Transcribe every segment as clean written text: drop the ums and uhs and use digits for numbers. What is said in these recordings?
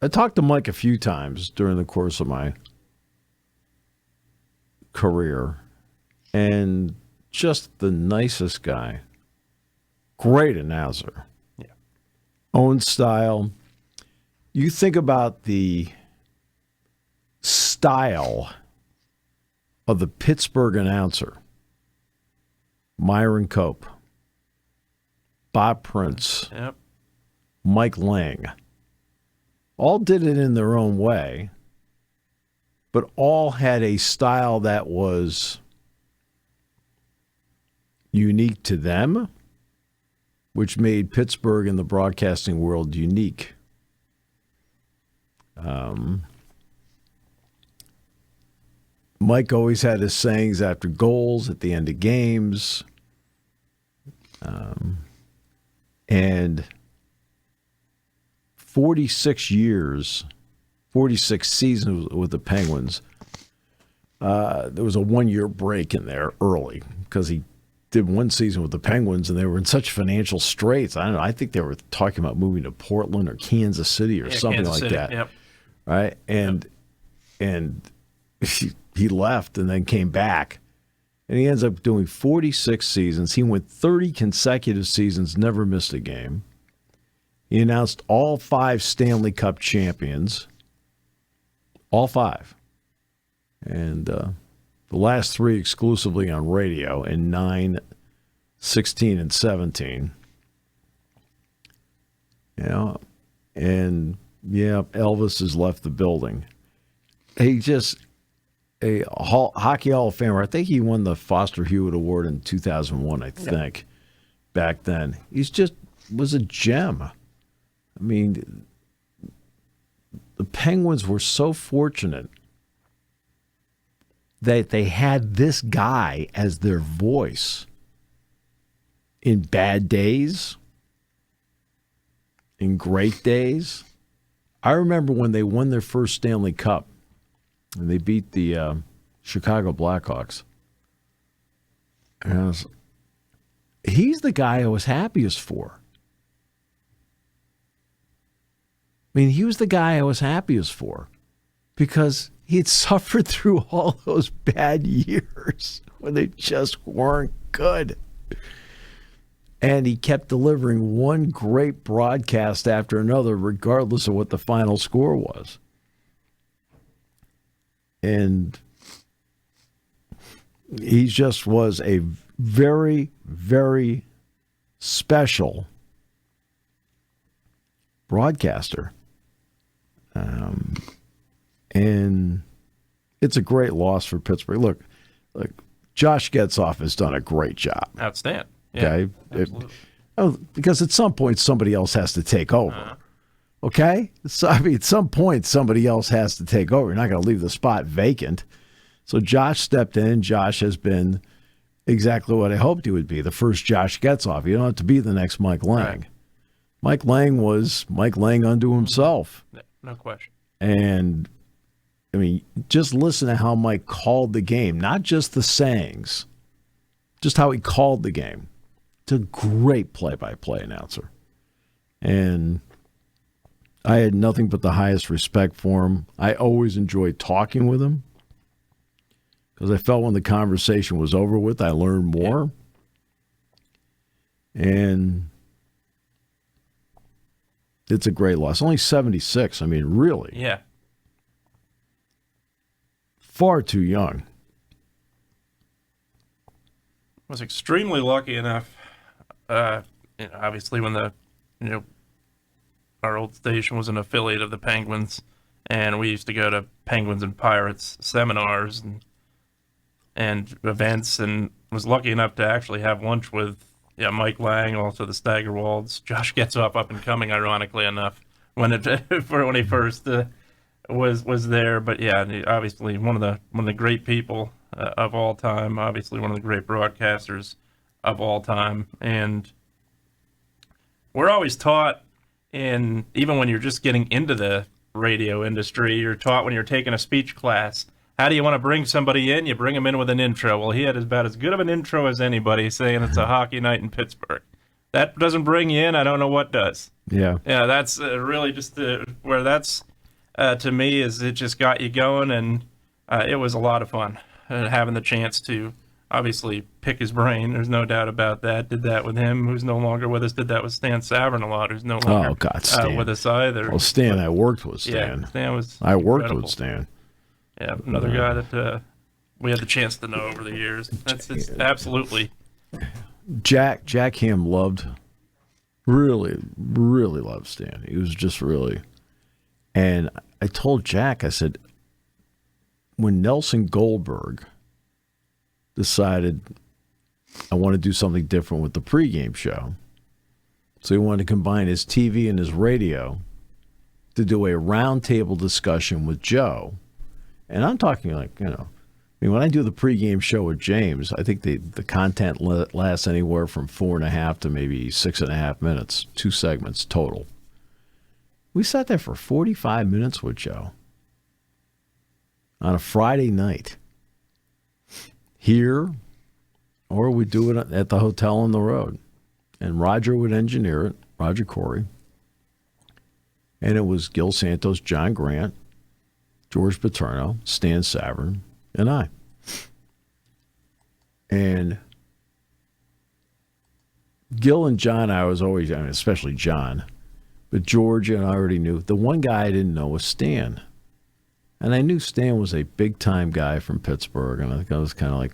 I talked to Mike a few times during the course of my career, and just the nicest guy. Great announcer. Yeah. Own style. You think about the style of the Pittsburgh announcer. Myron Cope, Bob Prince, Yep. Mike Lange. All did it in their own way, but all had a style that was unique to them, which made Pittsburgh in the broadcasting world unique. Mike always had his sayings after goals, at the end of games. And 46 years, 46 seasons with the Penguins. There was a 1-year break in there early because he did one season with the Penguins and they were in such financial straits. I don't know. I think they were talking about moving to Portland or Kansas City or something Kansas like City. that. Yep. Right? And he left and then came back. And he ends up doing 46 seasons. He went 30 consecutive seasons, never missed a game. He announced all 5 Stanley Cup champions. All 5. And the last 3 exclusively on radio in 9, 16, and 17. Yeah. And, yeah, Elvis has left the building. He just... a Hockey Hall of Famer. I think he won the Foster Hewitt Award in 2001, I think, back then. He's just was a gem. I mean, the Penguins were so fortunate that they had this guy as their voice in bad days, in great days. I remember when they won their first Stanley Cup, and they beat the Chicago Blackhawks. And he's the guy I was happiest for. I mean, he was the guy I was happiest for because he had suffered through all those bad years when they just weren't good. And he kept delivering one great broadcast after another, regardless of what the final score was. And he just was a very, very special broadcaster. And it's a great loss for Pittsburgh. Look, Josh Getzoff has done a great job. Outstanding. Yeah, okay? Because at some point, somebody else has to take over. Okay? So, I mean, at some point, somebody else has to take over. You're not going to leave the spot vacant. So Josh stepped in. Josh has been exactly what I hoped he would be, the first Josh Getzoff. You don't have to be the next Mike Lange. Right. Mike Lange was Mike Lange unto himself. No question. And, I mean, just listen to how Mike called the game, not just the sayings, just how he called the game. It's a great play-by-play announcer. And I had nothing but the highest respect for him. I always enjoyed talking with him because I felt when the conversation was over with, I learned more. Yeah. And it's a great loss. Only 76. I mean, really. Yeah. Far too young. Was extremely lucky enough. Obviously, when our old station was an affiliate of the Penguins, and we used to go to Penguins and Pirates seminars and events, and was lucky enough to actually have lunch with Mike Lange, also the Steigerwalds. Josh Getzoff, up and coming, ironically enough, when he first was there. But yeah, obviously one of the great people of all time. Obviously one of the great broadcasters of all time, and we're always taught, even when you're just getting into the radio industry, you're taught when you're taking a speech class, how do you want to bring somebody in? You bring them in with an intro. Well, he had about as good of an intro as anybody, saying it's a hockey night in Pittsburgh. that doesn't bring you in, I don't know what does. Yeah. Yeah, that's really just where that's to me is it just got you going, and it was a lot of fun having the chance to obviously pick his brain. There's no doubt about that. Did that with him, who's no longer with us. Did that with Stan Savern a lot, who's no longer Stan. with us either. Well, Stan, I worked with Stan. Yeah, Stan was I worked incredible. with Stan. Yeah, another guy that we had the chance to know over the years. That's absolutely. Jack Ham really loved Stan. He was just really. And I told Jack, I said, when Nelson Goldberg decided I want to do something different with the pregame show, so he wanted to combine his TV and his radio to do a roundtable discussion with Joe. And I'm talking like, I mean, when I do the pregame show with James, I think the content lasts anywhere from 4.5 to maybe 6.5 minutes, 2 segments total. We sat there for 45 minutes with Joe on a Friday night here, or we do it at the hotel on the road. And Roger would engineer it, Roger Corey. And it was Gil Santos, John Grant, George Paterno, Stan Savern, and I. And Gil and John, I was always, especially John, but George and I already knew. The one guy I didn't know was Stan. And I knew Stan was a big-time guy from Pittsburgh, and I think I was kind of like,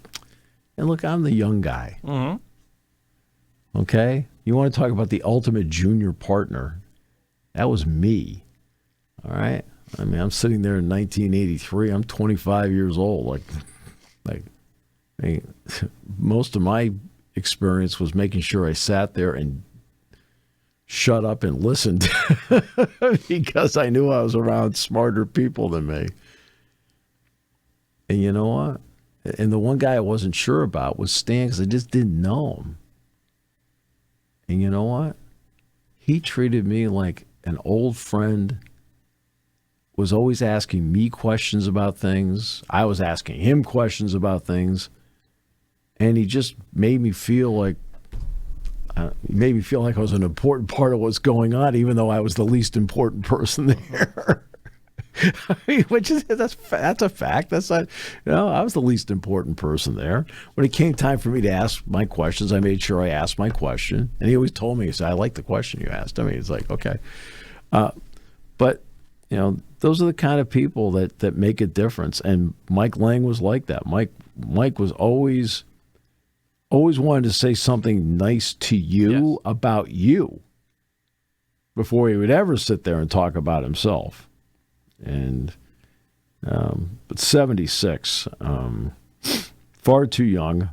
and look, I'm the young guy. Mm-hmm. Okay? You want to talk about the ultimate junior partner? That was me. All right? I mean, I'm sitting there in 1983. I'm 25 years old. I mean, most of my experience was making sure I sat there and shut up and listened because I knew I was around smarter people than me. And you know what? And the one guy I wasn't sure about was Stan because I just didn't know him. And you know what? He treated me like an old friend, was always asking me questions about things. I was asking him questions about things. And he just made me feel like I was an important part of what's going on, even though I was the least important person there. I mean, that's a fact. That's not, I was the least important person there. When it came time for me to ask my questions, I made sure I asked my question. And he always told me, he said, I like the question you asked. I mean, it's like, okay. But, those are the kind of people that make a difference. And Mike Lange was like that. Mike was always wanted to say something nice to you about you before he would ever sit there and talk about himself. And but 76, far too young,